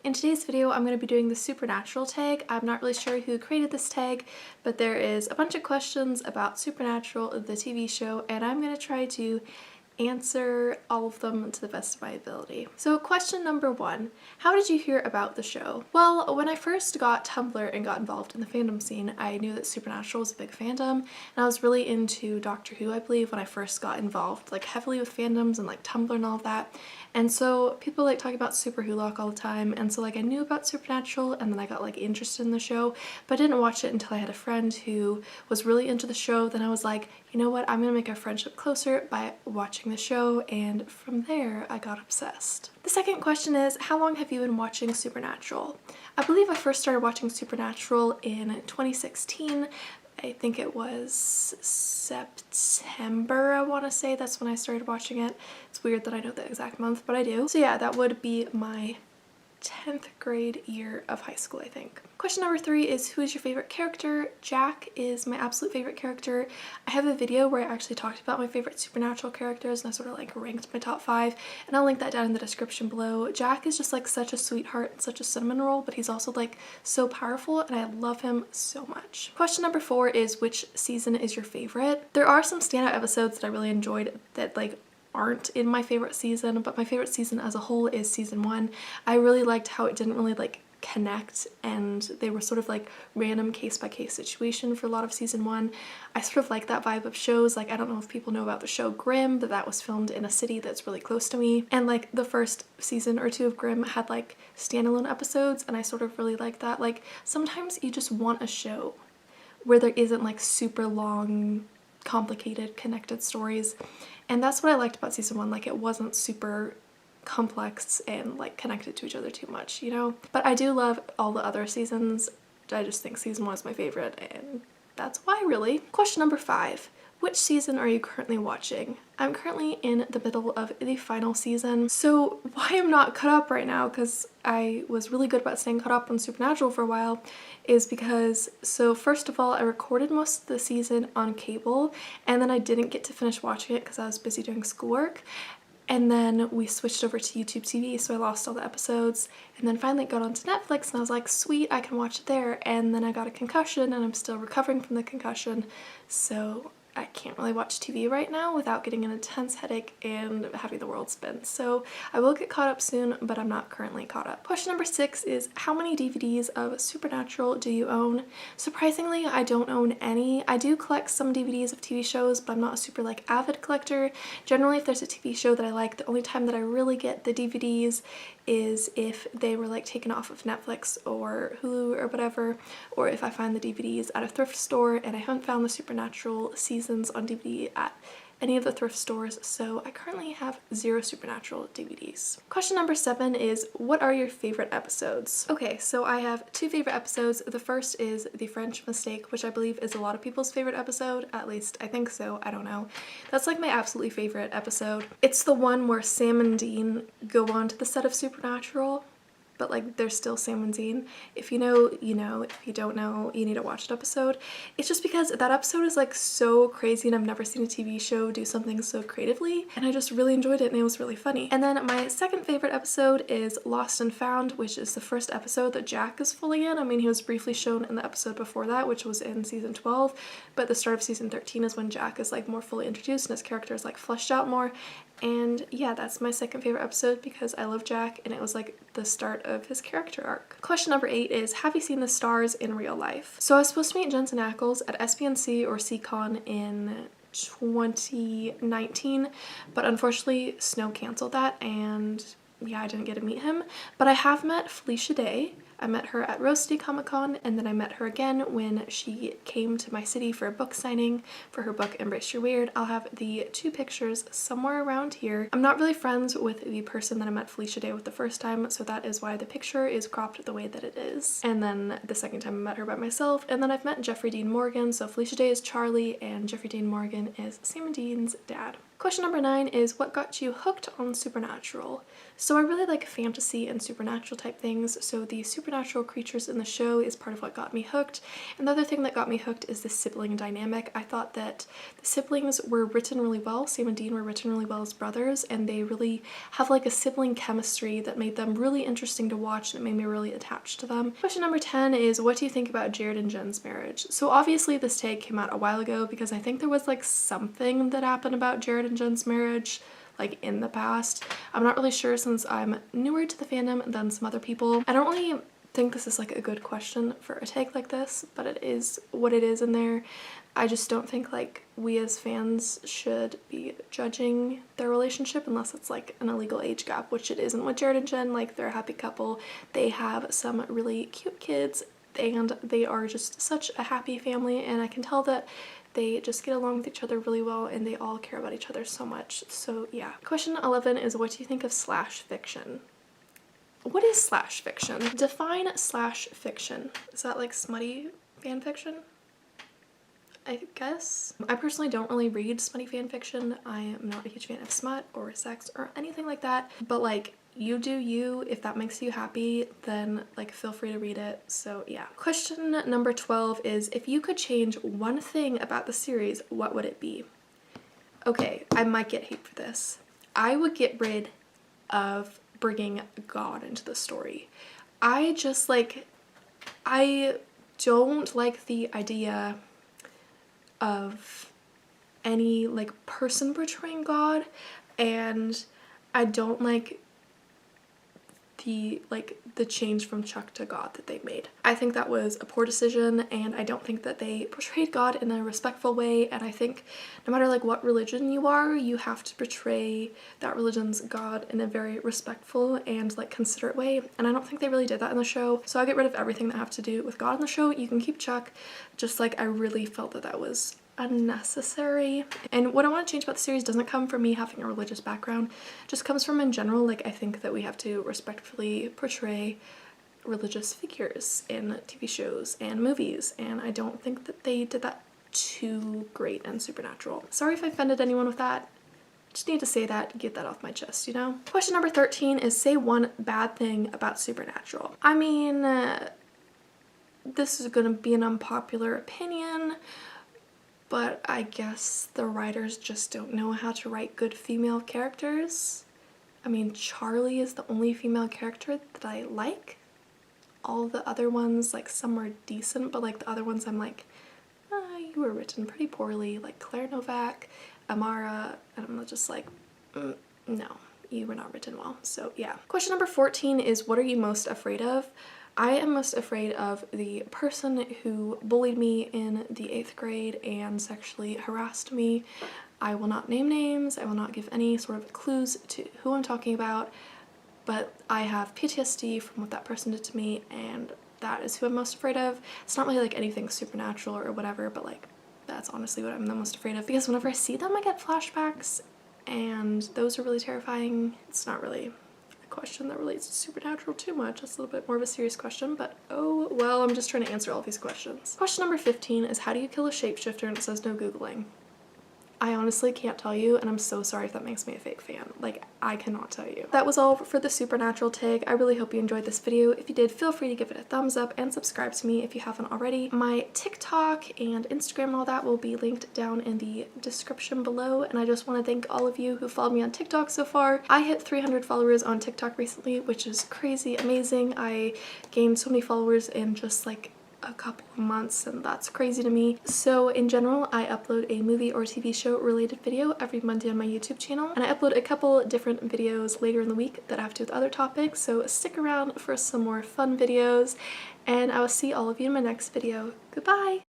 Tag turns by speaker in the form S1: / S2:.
S1: In today's video, I'm going to be doing the Supernatural tag. I'm not really sure who created this tag, but there is a bunch of questions about Supernatural, the TV show, and I'm going to try to answer all of them to the best of my ability. So question number 1, how did you hear about the show? Well, when I first got Tumblr and got involved in the fandom scene, I knew that Supernatural was a big fandom, and I was really into Doctor Who, I believe, when I first got involved like heavily with fandoms and like Tumblr and all of that. And so people like talking about Super Wholock all the time, and so like I knew about Supernatural, and then I got like interested in the show, but I didn't watch it until I had a friend who was really into the show. Then I was like, you know what, I'm gonna make our friendship closer by watching the show, and from there I got obsessed. The second question is, how long have you been watching Supernatural? I believe I first started watching Supernatural in 2016. I think it was September, I want to say. That's when I started watching it. It's weird that I know the exact month, but I do. So yeah, that would be my 10th grade year of high school, I think. Question number 3 is, who is your favorite character? Jack is my absolute favorite character. I have a video where I actually talked about my favorite Supernatural characters, and I sort of like ranked my top 5, and I'll link that down in the description below. Jack is just like such a sweetheart and such a cinnamon roll, but he's also like so powerful, and I love him so much. Question number 4 is, which season is your favorite? There are some standout episodes that I really enjoyed that like aren't in my favorite season, but my favorite season as a whole is season 1. I really liked how it didn't really like connect, and they were sort of like random case-by-case situation for a lot of season 1. I sort of like that vibe of shows. Like, I don't know if people know about the show Grimm, but that was filmed in a city that's really close to me, and like the first season or 2 of Grimm had like standalone episodes, and I sort of really like that. Like, sometimes you just want a show where there isn't like super long complicated connected stories, and that's what I liked about season 1. Like, it wasn't super complex and like connected to each other too much, you know? But I do love all the other seasons. I just think season 1 is my favorite, and that's why, really. Question number 5, which season are you currently watching? I'm currently in the middle of the final season. So why I'm not caught up right now, because I was really good about staying caught up on Supernatural for a while, is because, so first of all, I recorded most of the season on cable, and then I didn't get to finish watching it because I was busy doing schoolwork. And then we switched over to YouTube TV, so I lost all the episodes, and then finally got onto Netflix, and I was like, sweet, I can watch it there. And then I got a concussion, and I'm still recovering from the concussion, so I can't really watch TV right now without getting an intense headache and having the world spin. So I will get caught up soon, but I'm not currently caught up. Question number 6 is, how many DVDs of Supernatural do you own? Surprisingly, I don't own any. I do collect some DVDs of TV shows, but I'm not a super like avid collector. Generally, if there's a TV show that I like, the only time that I really get the DVDs is if they were like taken off of Netflix or Hulu or whatever, or if I find the DVDs at a thrift store, and I haven't found the Supernatural seasons on DVD at any of the thrift stores, so I currently have 0 Supernatural DVDs. Question number 7 is, what are your favorite episodes? Okay, so I have 2 favorite episodes. The first is The French Mistake, which I believe is a lot of people's favorite episode, at least I think so, I don't know. That's like my absolutely favorite episode. It's the one where Sam and Dean go on to the set of Supernatural, but like they're still Sam and Dean. If you know, you know. If you don't know, you need to watch that episode. It's just because that episode is like so crazy, and I've never seen a TV show do something so creatively, and I just really enjoyed it, and it was really funny. And then my second favorite episode is Lost and Found, which is the first episode that Jack is fully in. I mean, he was briefly shown in the episode before that, which was in season 12, but the start of season 13 is when Jack is like more fully introduced and his character is like fleshed out more. And yeah, that's my second favorite episode because I love Jack, and it was like the start of his character arc. Question number 8 is, have you seen the stars in real life? So I was supposed to meet Jensen Ackles at SPNC or CCon in 2019, but unfortunately Snow canceled that, and yeah, I didn't get to meet him. But I have met Felicia Day. I met her at Rose City Comic Con, and then I met her again when she came to my city for a book signing for her book Embrace Your Weird. I'll have the 2 pictures somewhere around here. I'm not really friends with the person that I met Felicia Day with the first time, so that is why the picture is cropped the way that it is. And then the second time I met her by myself, and then I've met Jeffrey Dean Morgan. So Felicia Day is Charlie, and Jeffrey Dean Morgan is Sam and Dean's dad. Question number 9 is what got you hooked on Supernatural? So I really like fantasy and supernatural type things, so the supernatural creatures in the show is part of what got me hooked. And the other thing that got me hooked is the sibling dynamic. I thought that the siblings were written really well. Sam and Dean were written really well as brothers, and they really have like a sibling chemistry that made them really interesting to watch and it made me really attached to them. Question number 10 is what do you think about Jared and Jen's marriage? So obviously this tag came out a while ago because I think there was like something that happened about Jared and Jen's marriage like in the past. I'm not really sure since I'm newer to the fandom than some other people. I don't really think this is like a good question for a tag like this, but it is what it is in there. I just don't think like we as fans should be judging their relationship unless it's like an illegal age gap, which it isn't with Jared and Jen. Like they're a happy couple. They have some really cute kids and they are just such a happy family, and I can tell that they just get along with each other really well and they all care about each other so much. So yeah. Question 11 is what do you think of slash fiction? What is slash fiction? Define slash fiction. Is that like smutty fan fiction? I guess. I personally don't really read smutty fan fiction. I am not a huge fan of smut or sex or anything like that, but like you do you. If that makes you happy, then like feel free to read it. So yeah. Question number 12 is if you could change one thing about the series, what would it be? Okay, I might get hate for this. I would get rid of bringing God into the story. I don't like the idea of any like person portraying God, and I don't like the change from Chuck to God that they made. I think that was a poor decision, and I don't think that they portrayed God in a respectful way, and I think no matter like what religion you are, you have to portray that religion's God in a very respectful and like considerate way, and I don't think they really did that in the show. So I'll get rid of everything that have to do with God in the show. You can keep Chuck, just like I really felt that that was unnecessary. And what I want to change about the series doesn't come from me having a religious background, it just comes from in general, like I think that we have to respectfully portray religious figures in TV shows and movies, and I don't think that they did that too great in Supernatural. Sorry if I offended anyone with that. Just need to say that, get that off my chest, you know? Question number 13 is say one bad thing about Supernatural. I mean, this is gonna be an unpopular opinion, but I guess the writers just don't know how to write good female characters. I mean, Charlie is the only female character that I like. All the other ones, like some were decent, but like the other ones I'm like, you were written pretty poorly. Like Claire Novak, Amara, and I'm just like, no, you were not written well. So yeah. Question number 14 is what are you most afraid of? I am most afraid of the person who bullied me in the 8th grade and sexually harassed me. I will not name names, I will not give any sort of clues to who I'm talking about, but I have PTSD from what that person did to me, and that is who I'm most afraid of. It's not really like anything supernatural or whatever, but like that's honestly what I'm the most afraid of, because whenever I see them I get flashbacks and those are really terrifying. It's not really question that relates to Supernatural too much. That's a little bit more of a serious question, but oh well, I'm just trying to answer all these questions. Question number 15 is how do you kill a shapeshifter and it says no googling? I honestly can't tell you, and I'm so sorry if that makes me a fake fan. Like, I cannot tell you. That was all for the Supernatural tag. I really hope you enjoyed this video. If you did, feel free to give it a thumbs up and subscribe to me if you haven't already. My TikTok and Instagram and all that will be linked down in the description below, and I just want to thank all of you who followed me on TikTok so far. I hit 300 followers on TikTok recently, which is crazy amazing. I gained so many followers in just like a couple of months, and that's crazy to me. So in general, I upload a movie or TV show related video every Monday on my YouTube channel, and I upload a couple different videos later in the week that have to do with other topics, so stick around for some more fun videos, and I will see all of you in my next video. Goodbye!